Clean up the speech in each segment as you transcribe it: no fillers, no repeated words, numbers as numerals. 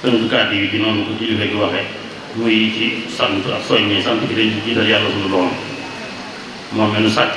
tënk kàddu yi ci noonu ko kilifa gi waxee muy ci sant ak soññee sant bi dañ ci jiital yàlla suñu doom moom mi nu sàkk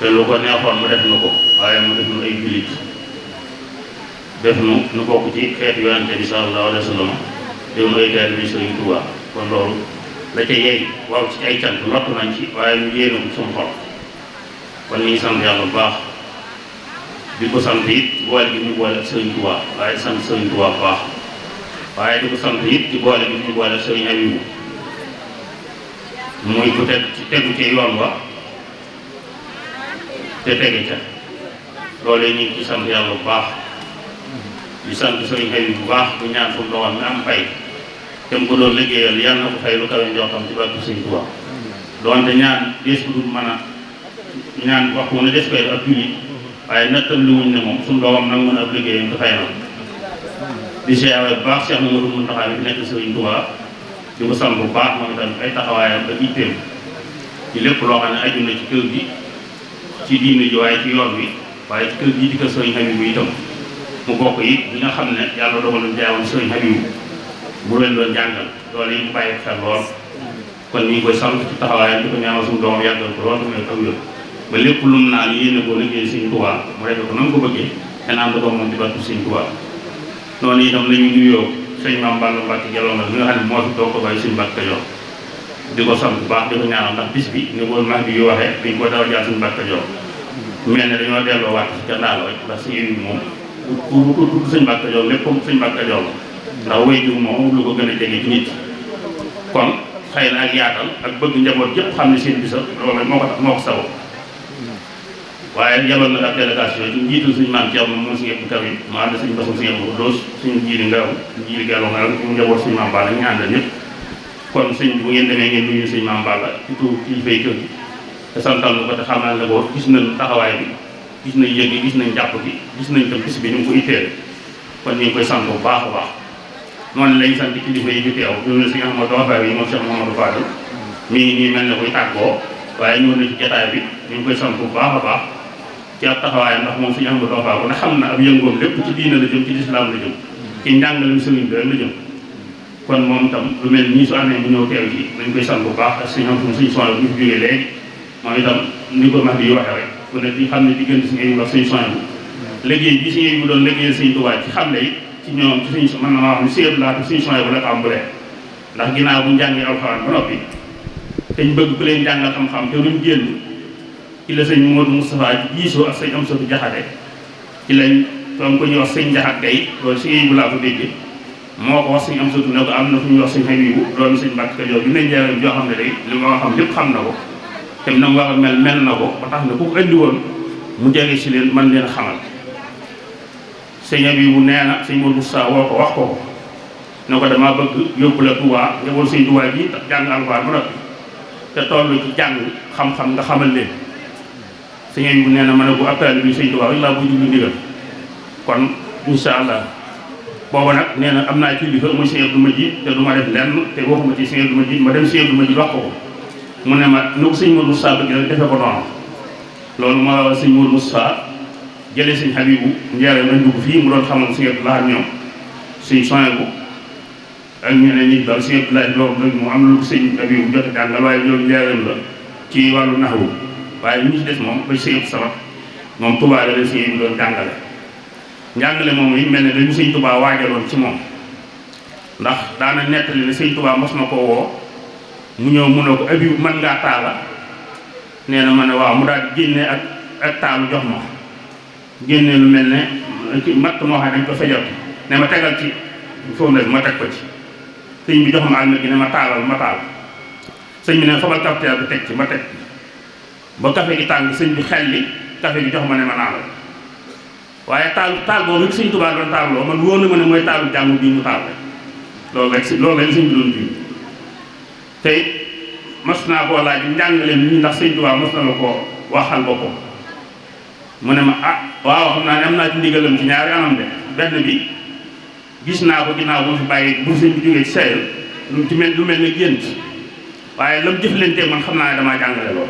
te lu ko neexoon mu def nu ko waaye mu def nu ay jullit def nu bokk ci xeetu yonente bi sallallahu alayhi wa sallam def nu ay taalibe bi Sëriñ Tuubaa kon loolu la ca yeey waaw ci ay cant lott nañ ci waaye ñu yéene ko suñu xol kon ñu ngi sant yàlla bu baax di ko sant it boole gi ñu boole ak Sëriñ Tuubaa waaye sant Sëriñ Tuubaa bu baax waaye di ko sant it ci boole gi ñu boole ak Sëriñ Abibu muy ku tegu ci yoon wa te tege ca loolu ñu ngi ci sant yàlla bu baax di sant Sëriñ Abibu bu baax bu ñaan fu mu doxal mi am fay te mu ko doon liggéeyal yàlla na ko fay lu kawe njortam ci barke Sëriñ Tuubaa doonte ñaan des bu dul mën a ñaan waxtu ne des koy ab jullit waaye nattam li wuñ ne moom suñu doomam nag mën a ab liggéeyam te fay na di siyaare bu baax Cheikh Mamadou Mountakha bi fi nekk Sëriñ Tuubaa di ko sant bu baax moom itam ay taxawaayam ak itteem ci lépp loo xam ne aju na ci kër gi ci diine ji waaye ci yoon wi waaye ci kër gi di ko Sëriñ Habibu itam mu bokk yi bi nga xam ne yàlla dogaloon jaawoon Sëriñ Habibu bu leen doon jàngal loolu yi mu bàyyi xel lool kon ñu ngi koy sant ci taxawaayam di ko ñaanal suñu doomam yàggal ko lool tamit ak wér ba lépp lu mu naan yéene ko liggéey Sëriñ Tuubaa mu defee ko na nga ko bëggee te naan da ko moom ci barke Sëriñ Tuubaa noonu itam la ñu nuyoo sëñ Maam Balla Mbacke Jalongal bi nga xam ne moo fi toog ko bàyyi Sëriñ Mbacke Kajoor di ko sant bu baax di ko ñaanal ndax bis bi ni ko max bi yu waxee dañ ko dawal jaar Sëriñ Mbacke Kajoor mel ne dañoo delloo waat ca ndaalo ndax si yéen moom pour tudd Sëriñ Mbacke Kajoor lépp comme Sëriñ Mbacke Kajoor ndax way jur moom lu ko gën a jege ci nit kon xëy na ak yaatal ak bëgg njaboot yëpp xam ne seen bisa loolu moo ko sabab waaye yabal na ab délégation ci njiitul suñu maam Thierno moom si yëpp kaw yi mu ànd suñu basum si yëpp doos suñu jiili ngelaw jiili gelo nga ñu njaboot suñu maam Balla ñu àndal ñëpp kon sëñ bu ngeen demee ngeen nuyu suñu maam Balla ci tur kilifay kër gi te santal na ko te xamal ne boo gis nañ taxawaay bi gis nañ yëg gi gis nañ jàpp gi gis nañ tam bis bi ñu ngi ko itteel kon ñu ngi koy sant bu baax a baax noonu lañ sant kilifa yi fi teew ñu ne suñu Amadou Afaar yi moom Cheikh Mamadou Fadil mi ngi nii mel ne koy tàggoo waaye ñëw na ci jotaay bi ñu ngi koy sant bu baax a baax ci ab taxawaayam ndax moom suñu Amadou Afaar ko ne xam na ab yëngoom lépp ci diina la jëm ci lislaam la jëm ci njàngalem sëriñ bi la jëm kon moom itam lu mel nii su amee bu ñëw teew ci dañ koy sant bu baax ak suñu suñu soin bu ñu fi jógee léegi moom itam ni ko max bi yu waxee rek ku ne di xam ne diggante suñu Abibu ak suñu soin bu liggéey bi suñu Abibu doon liggéey Sëriñ Tuubaa ci xam ne ci ñoom ci suñu mën na maa wax ne séeb laa te suñu soin bu la tàmbalee ndax ginnaaw bu ñu jàngee alxuraan ba noppi te ñu bëgg ku leen jàngal xam-xam te duñ génn ci la sëñ Modou Moustapha jiisoo ak sëñ Amsatu Jaxate ci lañ toom ko ñuy wax sëñ Jaxat Gay loolu si Abibu laa ko déggee moo ko wax sëñ Amsatu ne ko am na fu ñuy wax sëñ Habibu doomu sëñ Mbàkke Kajoor bi nañ jaaree joo xam ne day li ma xam lépp xam na ko te na mu war a mel na ko ba tax na ku ko indi woon mu jege si leen man leen xamal sëñ Habibu nee na sëñ Modou Moustapha woo ko wax ko ne ko damaa bëgg yóbbu la Touba njaboot sëñ Touba ji jàng alxuraan ba noppi te toll ci jàng xam-xam nga xamal leen sëñ Habibu nee na ma ne bu ab taalibe bi sëñ Touba rek laa bu jublu ndigal kon insha allah booba nag nee na am naa kilifa muy sëñ Abdou Majid te du ma def lenn te waxuma ci sëñ Abdou Majid ma dem sëñ Abdou Majid wax ko mu ne ma nu ko sëñ Modou Moustapha bëgg rek defe ko noonu loolu moo waral sëñ Modou Moustapha jëlee sëñ Habibu njaareem lañ dugg fii mu doon xamal sëñ Abdou Lahad ñoom sëñ Sohaybu ak ñeneen ñi daal sëñ Abdou Lahad loolu nag mu am lu sëñ Habibu jot a jàngal waaye loolu njaareem la ci wàllu naxwu waaye ñu ci des moom ba sëñ Abdou Samad moom Touba la leen sëñ Habibu doon jàngale njàngale moom yi mel ne dañu sëñ Touba waajaloon ci moom ndax daana nettali ne sëñ Touba mos na ko woo mu ñëw mun a ko Habibu mën ngaa taala nee na ma ne waaw mu daal di génne ak taalu jox ma génne lu mel ne matt moo xam ne dañ ko fejot ne ma tegal ci foofu nag ma teg ko ci sëñ bi jox ma almet gi ne ma taalal ma taal sëñ bi ne fabal cafetière bi teg ci ma teg ba café gi tàng sëñ bi xel li café gi jox ma ne ma naanal waaye taal boobu sëñ Tuubaa doon taalloo man wóor na ma ne mooy taalu jàngu bii mu taal rek loolu rek sëñ bi doon ji te mas naa koo laaj njàngaleem ñi ndax sëñ Tuubaa mas na la ko waxal boppam mu ne ma ah waaw xam naa ne am naa ci ndigalam ci ñaari anam de benn bi gis naa ko ginnaaw bu mu fi bàyyi bu sëñ bi jógee ci sayal lu mel ne gént waaye lam jëflantee man xam naa ne damaa jàngale lool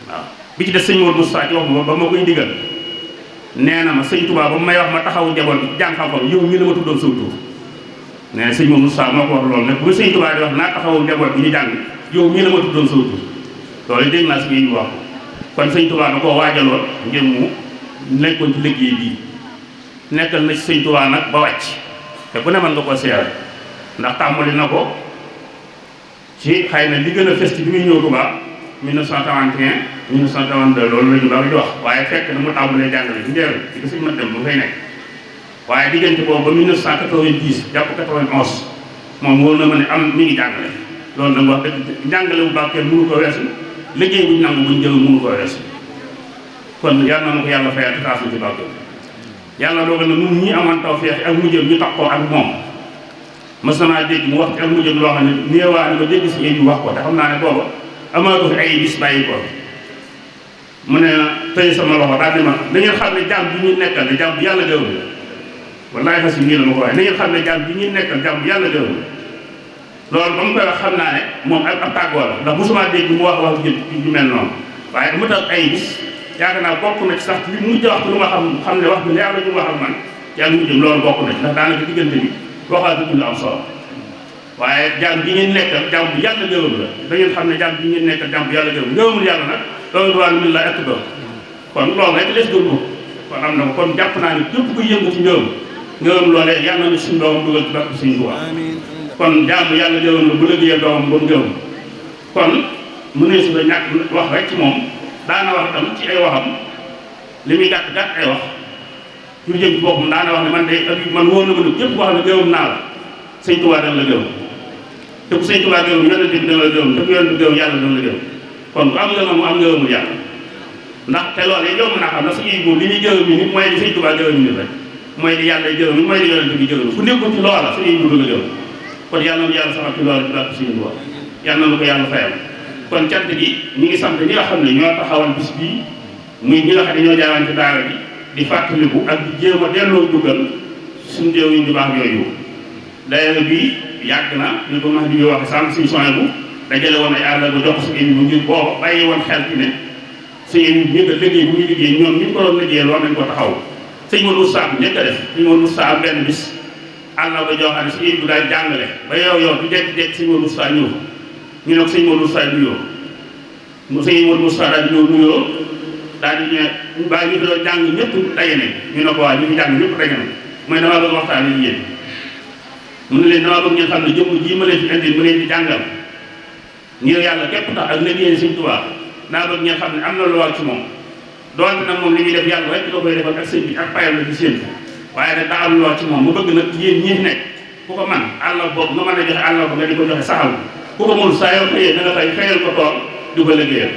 waaw bi ci des sëñ Modou Moustapha ci wax ba ma koy digal nee na ma sëñ Tuubaa ba mu may wax ma taxawu njaboot bi jàng xam-xam yow mii la ma tuddoon saw tur nee na sëñ Moussa moo ko wax loolu nag bu sëñ Tuubaa di wax naa taxawu njaboot bi ñu jàng yow mii la ma tuddoon sa tur loolu dégg naa si ngay wax kon sëñ Tuubaa da koo waajaloon ngir mu nekkoon ci liggéey bii nekkal na ci sëñ Tuubaa nag ba wàcc te bu ne mën nga ko seere ndax tàmbali na ko ci xëy na li gën a fës ci bi muy ñëw Tuubaa 1931 1932 loolu la ñu bari di wax waaye fekk na mu tàmbalee jàngale ci njëriñ di ko sëñ ma dem ba fay nekk waaye diggante boobu ba 1990 jàpp 91 moom wóor na ma ne am mi ngi jàngale loolu nag wax dëgg njàngale bu baax kenn mënu ko weesu liggéey buñ nangu buñ jël mënu ko weesu kon yàlla na ma ko yàlla fayal taas na ci bàkk yàlla dogal na ñun ñi amoon tawfeex ak mujjëm ñu taxoo ak moom mas naa dégg mu wax ci ak mujjëm loo xam ne néewaa ma dégg si ñu wax ko te xam naa ne booba amaatu fi ay bis bàyyi ko mu ne tey sama loxo daal di ma da ngeen xam ne jaam bi ñuy nekkal ne jaam bi yàlla gërëm la wallaay xas yi nii la ma ko waaye da ngeen xam ne jaam bi ñuy nekkal jaam bi yàlla gërëm la loolu ba mu koy wax xam naa ne moom ak tàggoo la ndax mosuma dégg mu wax ju mel noonu waaye mu tax ay bis yaakaar naa bokk na ci sax li mujj wax lu ma xam ne wax bi leer la ñu wax ak man yàlla mujjëm loolu bokk na ci ndax daanaka diggante bi waxaatuñu lu am solo waaye jaam bi ngeen nekkal jaam bu yàlla gërëm la da ngeen xam ne jaam bi ngeen nekkal jaam bu yàlla gërëm ngërëmul yàlla nag loolu duwaan min la ekk do kon loolu rek les gën ko kon am na ko kon jàpp naa ne képp ku yëngu ci ngërëm loolee yàlla na suñu doomam dugal ci barke Sëñ Tuubaa kon jaam bu yàlla gërëm la bu liggéeyee doomam ba ngërëm kon mu ne su la ñàkk wax rek ci moom daana wax itam ci ay waxam li muy gàtt gàtt ay wax yu jëm ci boppam daana wax ne man de ak man wóor na ma ne képp koo xam ne gërëm naa la Sëñ Tuubaa dana la gërëm te bu Sëñ Tuubaa gërëm yonent bi dana la gërëm te bu yonent bi gërëm yàlla dana la gërëm kon bu am ngërëm mu am ngërëmul yàlla ndax te loolu yow mën naa xam ndax suñuy moom li ñuy gërëm yi nit mooy di Sëñ Tuubaa gërëm yi nit rek mooy di yàlla gërëm yi mooy di yonent bi gërëm ku nekkul ci loola suñuy bu la gërëm kon yàlla na yàlla saxal ci loola ci barke Sëñ Tuubaa yàlla na ko yàlla fayal kon cant gi ñi ngi sant ñi nga xam ne ñoo taxawal bis bii muy ñi nga xam ne ñoo jaawaan ci daara bi di fàttaliku ak di jéem a delloo jugal suñu déew yi ñu baax yooyu daayira bi yàgg na ñu ko wax di waxe sànq suñu soin bu dajale woon ay àll ba jox suñu émi bu ngir booba bàyyi woon xel ci ne suñu émi bu ñëkk a liggéey bu ñu liggéey ñoom ñu ko doon liggéey loolu nañ ko taxaw sëñ Modou Moussa njëkk a def sëñ Modou Moussa am benn bis àll ba joo xam ne suñu émi bu daal jàngale ba yow du jekk-jekk sëñ Modou Moussa ñëw ñu ne ko sëñ Modou Moussa nuyoo sëñ Modou Moussa daal di ñëw nuyoo daal di ne baa ñu fi doon jàng ñëpp daje nañ ñu ne ko waa ñu fi jàng ñëpp daje nañ mooy damaa bëgg waxtaan ak yéen mu ne leen damaa bëgg ngeen xam ne jëmm jii ma leen fi indi mu leen di jàngal ngir yàlla képp tax ak liggéey Sëñ Tuubaa naa bëgg ngeen xam ne am na lu war ci moom doonte nag moom li muy def yàlla rek la koy defal ak sëñ bi ak payam la ci seen waaye nag daa am lu war ci moom mu bëgg nag yéen ñi fi nekk ku ko man àll boobu nga mën a joxe àll ko nga di ko joxe saxal ku ko mënul saa yoo xëyee da nga fay xëyal ko tool di ko liggéeyal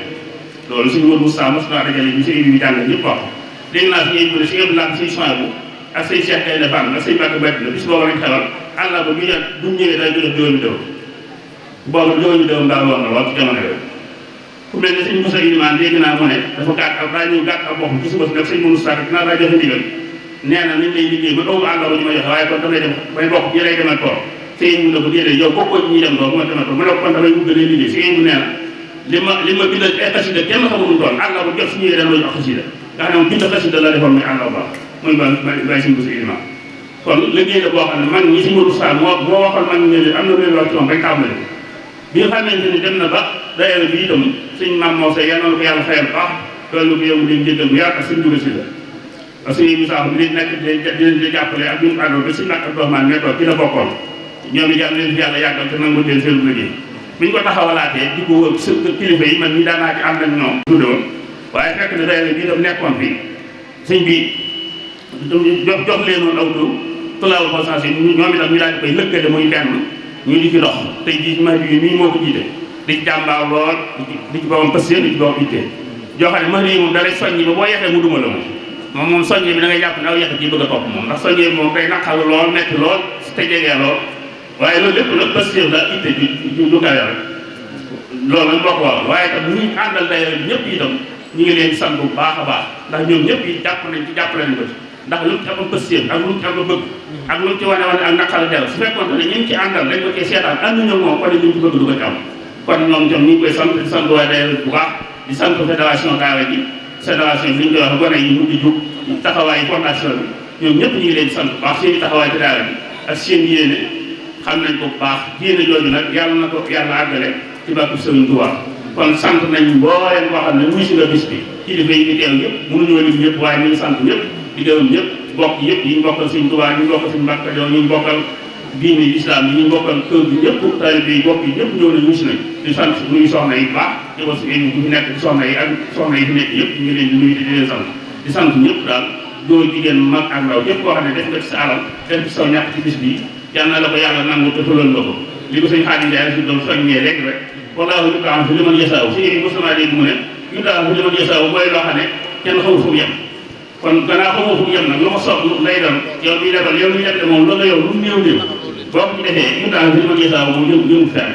loolu suñu Modou Moussa mos naa dajale ñu si bi jàngal ñëpp wax dégg naa suñu bu ne si ëpp suñu soin bu ak say Cheikh Kay defaan ak say Mbàkke Bett la bis boobu lañ xewal àll ba bu ñëwee dañ ko def juróomi dëw boobu juróomi dëw mbaa woon na lool ci jamono yooyu ku mel ne sëñ Moussa Ilimane dégg naa mu ne dafa gàtt ak daa ñëw gàtt ak boppam ci suba si nag sëñ Modou Moussa dinaa daa joxe ndigal nee na nañ lay liggéey ba doomu àll ba ñu ma joxe waaye kon damay dem bay bokk ñi lay demal tool sëñ mu ne ko déedéet yow bokkoo ci ñuy dem loolu mooy demal tool mu ne ko kon damay wugg lay liggéey sëñ mu nee na li ma bindal ay xasida kenn xamul doon àll ba jot suñu dem lañu ak xasida nga xam ne moom bind xasida la defoon muy àll ba muy bàyyi sëñ Moussa Ilimane kon liggéey la boo xam ne mag ñi si Modou Moussa moo waxoon mag ñi ne am na lu wax ci moom rek tàmbali bi nga xamante ni dem na ba daayira bi itam suñ maam moo say yal na ko yàlla fayal baax loolu ko yow mu leen jéggal bu yaatu ak suñ jóge si la parce que suñu Moussa bi nekk di jàppale ak ñu àndoon ba suñu ak Abdourahmane nekkoon ci la bokkoon ñoom it yàlla leen fi yàlla yàggal te nangu leen seen liggéey bi ñu ko taxawalaatee di ko wër kilifa yi man ñi daanaa ci ànd ak ñoom tudde woon waaye fekk na daayira bi itam nekkoon fii sëñ bi jox leen woon aw tur tulaawul conscience yi ñoom itam ñu daal di koy lëkkale muy benn ñu di ci dox tey jii Mahdi yi mii moo ko jiite di ci jàmbaar lool di ci boppam passion di ci boppam ittee joo xam ne Mahdi yi moom da lay soññi ba boo yexee mu duma la moom soññe bi da ngay jàpp ne aw yexe ci bëgg a topp moom ndax soññe bi moom day naqaru lool metti lool te jegee lool waaye loolu lépp nag passion la itte du kawe rek loolu nag moo ko waral waaye tam ñi àndal daayira bi ñëpp itam ñu ngi leen sant bu baax a baax ndax ñoom ñëpp yi jàpp nañ ci jàppale nañ ko ci ndax lu mu ci am passion ak lu mu ci am bëgg ak lu mu ci wane ak naqara del su fekkoon ne ñu ngi ci àndal dañ ko cee seetaan ànd ñoom moom kon ñu ci bëgg du ko ci am kon ñoom tam ñu ngi koy sant di sant waaye daayira bu baax di sant fédération daara ji fédération bi ñu koy wax gone yi mu di jug taxawaayu fondation bi ñoom ñëpp ñu ngi leen sant bu baax seen i taxawaay ci daara bi ak seen yéene xam nañ ko bu baax diine jooju nag yàlla na ko yàlla àggale ci bàkku Sëriñ Tuubaa kon sant nañ mbooleem koo xam ne wuy si nga bis bi kilifa yi ñu teew ñëpp mënuñoo lim ñëpp waaye ñu ngi sant ñëpp di gërëm ñëpp bokk yëpp yi ñu bokkal Sëriñ Tuubaa ñu bokkal Sëriñ Mbàkke Kajoor ñu bokkal diine islam yi ñu bokkal kër gi ñëpp taalibe yi bokk yi ñëpp ñëw nañ wuy si nañ di sant nuyu soxna yi baax di ko si bu fi nekk di soxna yi ak soxna yi fi nekk yëpp ñu ngi leen di nuyu di leen sant di sant ñëpp daal góor jigéen mag ak ndaw képp koo xam ne def nga ci sa alal def ci saw ñàkk ci bis bi yal na la ko yàlla nangu te fulal la ko li ko sëñ Xaadim Njaay si doon soññee léegi rek wallaahu yut'am fi liman yasaaw si yéen mosama dégg mu ne yut'am fi liman yasaaw mooy loo xam ne kenn xamul fu mu yem kon gannaaw xamoo fu mu yem nag lu ko soob lay doon yow miy defal yow miy def moom loolu la yow lu mu néew néew boo ko ci defee yut'am fi liman yasaaw moom yëngu fenn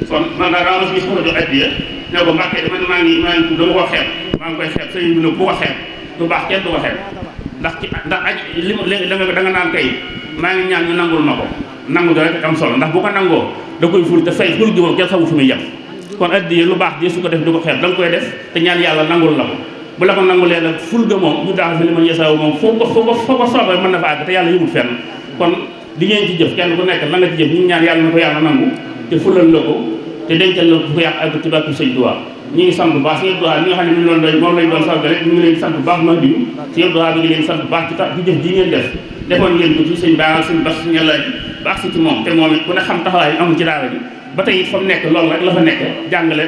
kon man daa daa ma si gis ko jox addiya ne ko Mbàkke dama maa ngi dama ko xeeb maa ngi koy xeeb sëñ bi nag bu ko xeeb du baax kenn du ko xeeb ndax aj li da nga naan kay maa ngi ñaan ñu nangul ma ko nangu da rek am solo ndax bu ko nangoo da koy ful te fay ful gi moom kenn xamul fu muy yem kon addiya lu baax di su ko def du ko xeeb da nga koy def te ñaan yàlla nangul la ko bu la ko nangulee nag ful ga moom ñu daax fi li man yesaaw moom foo ko soobee mën na fa àgg te yàlla yëmul fenn kon li ngeen ci jëf kenn ku nekk la nga ci jëf ñu ñaan yàlla na ko yàlla nangu te fulal la ko te dencal la ko yàq àgg ci bàkku Sëñ Tuubaa ñi ngi sant bu baax Sëñ Abdou mi nga xam ne ñu doon moom lañ doon sargale ñu ngi leen sant bu baax ma diw Sëñ Abdou bi ngi leen sant bu baax ci jëf ji ngeen def defoon ngeen ko ci sëñ Ba sëñ Bas sëñ Yàlla ji baax si ci moom te moom it ku ne xam taxawaay amul ci daara ji ba tey it fa mu nekk loolu rek la fa nekk jàngale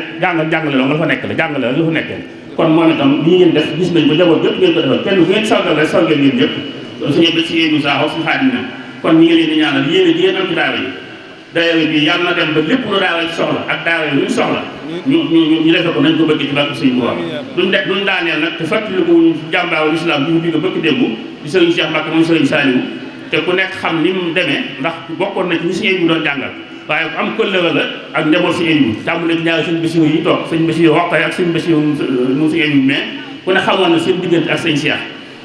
loolu la fa nekk la jàngale rek la fa nekk kon moom itam lii ngeen def gis nañ ba jaboot yëpp ngeen ko defal kenn bu ngeen sargal rek sargal ngeen ñëpp suñu bët si yéegu saaxo suñu Xaadim na kon ñi ngi leen di ñaanal yéen a jigéen am ci daara yi daayira bi yàlla na dem ba lépp lu daara soxla ak daara yi luñ soxla ñu defe ko nañ ko bëgg ci bàkku Sëñ Tuubaa duñ daaneel nag te fàttali ko jàmbaaru islam bi mu jóge bëgg démb di sëriñ Cheikh Mbacke moom sëriñ Saliou te ku nekk xam ni mu demee ndax bokkoon na ci ñi Sëñ bu doon jàngal waaye ku am këllëra la ak njaboot Sëñ bu tàmbalee ñaari sëñ Bassirou yi toog sëñ Bassirou Roqay ak sëñ Bassirou mu Sëñ bu mais ku ne xamoon na seen diggante ak sëñ Cheikh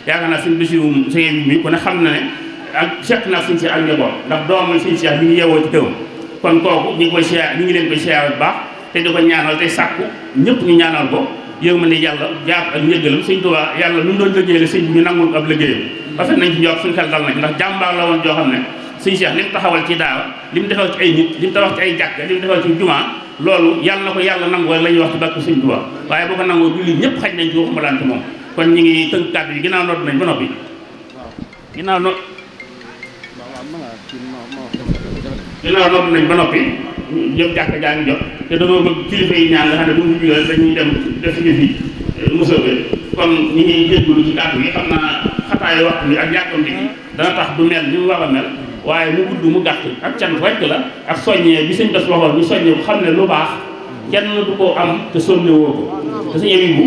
yaakaar naa sëñ Bassirou Sëñ bu mi ku ne xam na ne ak seq naa sëñ Cheikh ak njaboot ndax doom sëñ Cheikh mi ngi yeewoo ci këwam kon kooku ñu ngi koy siyaar ñu ngi leen koy siyaar bu baax te di ko ñaanal tey sàkku ñëpp ñu ñaanal ko yërmande yàlla jaar ak njëgalam Sëñ Tuubaa yàlla lu mu doon liggéeyal sëñ bi ñu nangul ab liggéeyam rafet nañ ci njort suñu xel dal na ci ndax jàmbaar la woon joo xam ne sëñ Cheikh li mu taxawal ci daara li mu defal ci ay nit li mu taxawal ci ay jàkka li mu defal ci jumaa loolu yàlla na ko yàlla nangu rek la ñuy wax ci bàkku Sëñ Tuubaa waaye boo ko nangoo julli ñëpp xaj nañ ci waxuma laan ci moom kon ñu ngi tënk kàddu yi ginnaaw nodd nañ ba noppi ginnaaw nodd nañ ba noppi ñëpp jàkka jaa ngi jot te dañoo bëgg kilifa yi ñaan nga xam ne bu ñu jógee dañuy dem def ñu fi musóobe kon ñi ngi jéggulu ci kàddu yi xam naa xataayu waxtu bi ak yàkkamti gi dana tax du mel ni mu war a mel waaye mu gudd mu gàtt ak cant rekk la ak soññee bi sëñ Bass waxoon ñu soññee bu xam ne lu baax kenn du ko am te sonne woo ko te sëñ Abibu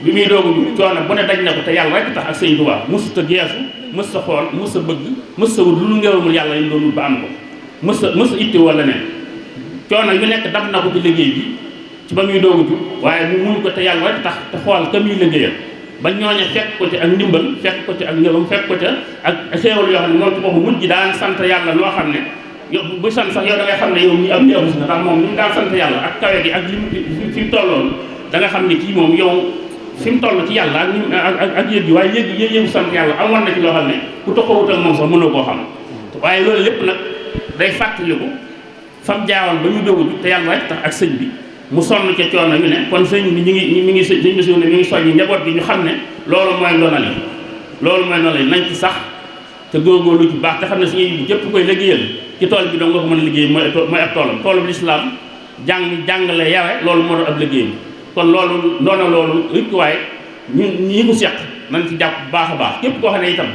bi muy doogu ju coono bu ne daj na ko te yàlla rekk tax ak sëñ Tuubaa mës ta geesu mës ta xool mës ta bëgg mës ta wut lu ngërëmul yàlla yi doon wut ba am ko mës ta itti wala ne coono yu nekk dab na ko ci liggéey bi ci ba muy doogu ju waaye mu muñ ko te yàlla rekk tax te xool ka muy liggéeyal ba ñooña fekk ko ci ak ndimbal fekk ko ci ak ngërëm fekk ko ca ak xéewal yoo xam ne moom ci boppam mujj daan sant yàlla loo xam ne yow bu sant sax yow da ngay xam ne yow ñi am neexus na ndax moom li mu daan sant yàlla ak kawe gi ak li fi mu tolloon da nga xam ne kii moom yow fi mu toll ci yàlla ak yëg gi waaye yëgu sant yàlla amoon na ci loo xam ne ku toxawut ak moom sax mënoo koo xam waaye loolu lépp nag day fàttaliku fam jaawoon ba ñu dogu te yàlla rek tax ak sëñ bi mu sonn ca coono yu ne kon sëñ bi mi ngi sëñ bi ne mi ngi soññi njaboot gi ñu xam ne loolu mooy ndonali nañ ci sax te góorgóorlu ci baax te xam ne suñuy bi jëpp koy liggéeyal ci tool bi dong nga ko mën a liggéey mooy ab toolam toolu bi lislaam jàngale yare loolu moo doon ab liggéey kon loolu ndoona loolu rikk waaye ñi ko seq nañ ci jàpp baax a baax képp koo xam ne itam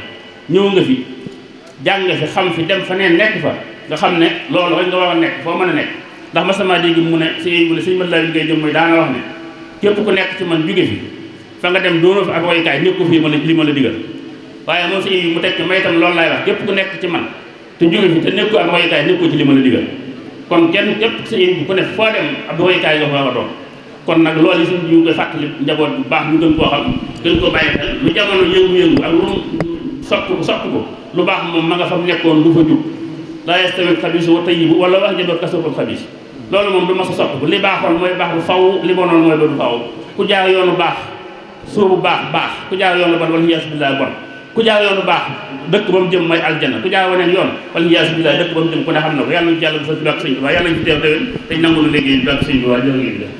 ñëw nga fi jàng nga fi xam fi dem fa neen nekk fa nga xam ne loolu rek nga war a nekk foo mën a nekk ndax ma sama dégg mu ne sëñ mat laa bi ngay jëm mooy daana wax ne képp ku nekk ci man jóge fi fa nga dem doonoo fi ak royukaay nekk ko fii li ma la digal waaye moom sëñ mu teg ci may itam loolu laay wax képp ku nekk ci man te jóge fi te nekku ak royukaay nekkoo ci li ma la digal kon kenn képp sëñ ku ne foo dem ab royukaay nga fa war a doon kon nag loolu yi suñu ñu koy fàttali njaboot bu baax ñu gën koo xam gën koo bàyyi xel lu jamono yëngu-yëngu ak lu sopp ko lu baax moom ma nga fa nekkoon du fa jub laa yastawi xabiis wa tayyibu wala wax jëdoot kasabul xabiis loolu moom du ma sa sopp li baaxoon mooy baax bu faw li bonoon mooy ba du faw ku jaar yoonu baax suubu baax ku jaar yoonu bon wala yas billah bon ku jaar yoonu baax dëkk ba mu jëm mooy aljanna ku jaar waneen yoon wala yaasu billaah dëkk ba mu jëm ku ne xam na ko yàlla nañu ci yàlla bu fa ci bàkk sëñ Tuubaa yàlla nañu fi teew déwén te nangu nu liggéey bi bàkk sëñ Tuubaa jërë ngeen jëf